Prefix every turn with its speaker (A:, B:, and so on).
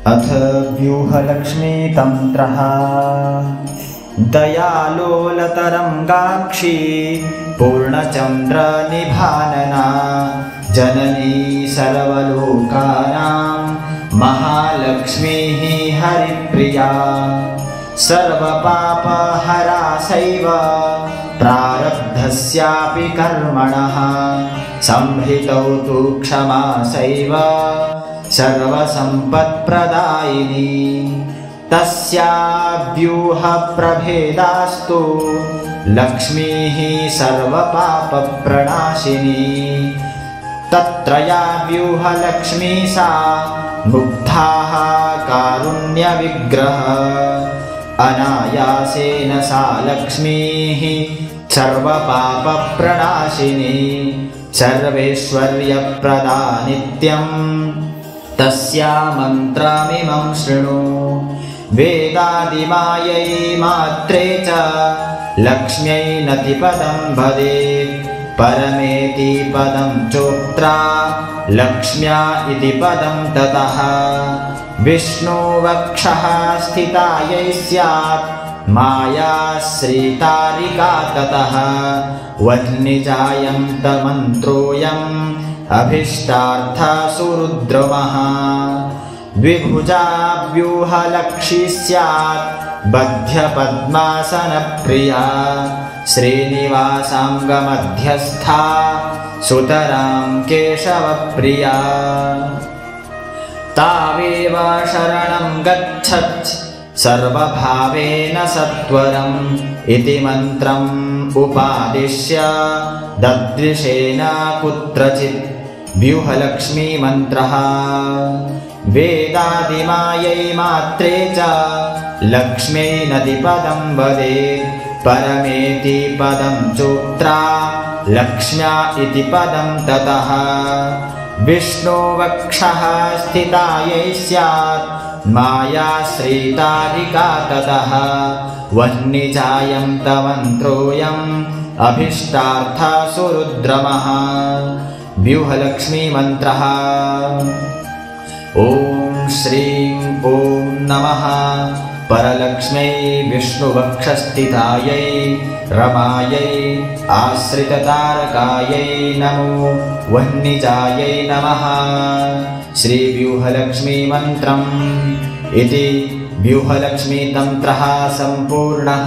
A: अथ व्यूहलक्ष्मीतन्त्रः। दयालोलतरङ्गाक्षी पूर्णचन्द्रनिभानना जननी सर्वलोकानां महालक्ष्मीः हरिप्रिया। सर्वपापहरा सैव प्रारब्धस्यापि कर्मणः संहृतौ तु क्षमा सैव सर्वसम्पत्प्रदायिनी। तस्याव्यूहप्रभेदास्तु लक्ष्मीः सर्वपापप्रणाशिनी। तत्रया व्यूहलक्ष्मी सा मुग्धाः कारुण्यविग्रह। अनायासेन सा लक्ष्मीः सर्वपापप्रणाशिनी सर्वैश्वर्यप्रदा नित्यम्। तस्या मन्त्रमिमं शृणु। वेदादिमायै मात्रे च लक्ष्म्यै नतिपदं वदेत्। परमेति पदं चोक्त्रा लक्ष्म्या इति पदं ततः। विष्णुवक्षः स्थिता यै स्यात् मायाश्रितारिका ततः। वह्निजायन्तमन्त्रोऽयम् अभीष्टार्थसुरुद्रमः। द्विभुजा व्यूहलक्ष्मी स्यात् बध्यपद्मासनप्रिया। श्रीनिवासाङ्गमध्यस्था सुतरां केशवप्रिया। तावेव शरणं गच्छत् सर्वभावेन सत्वरम् इति मन्त्रम् उपादिश्य ददृशेन कुत्रचित् व्यूहलक्ष्मी मन्त्रः। वेदादिमायै मात्रे च लक्ष्म्यै नतिपदं वदेत्। परमेति पदं चोक्त्रा लक्ष्म्या इति पदं ततः। विष्णुवक्षः स्थिता यै स्यात् मायाश्रितारिका ततः। वह्निजायन्तमन्त्रोऽयम् अभीष्टार्थसुरुद्रमः। व्यूहलक्ष्मी मन्त्रः। ॐ श्रीं ॐ नमः परलक्ष्म्यै विष्णुवक्षस्थितायै रमायै आश्रिततारकायै नमो वह्निजायै नमः। श्रीव्यूहलक्ष्मी मन्त्रम् इति व्यूहलक्ष्मीतन्त्रः सम्पूर्णः।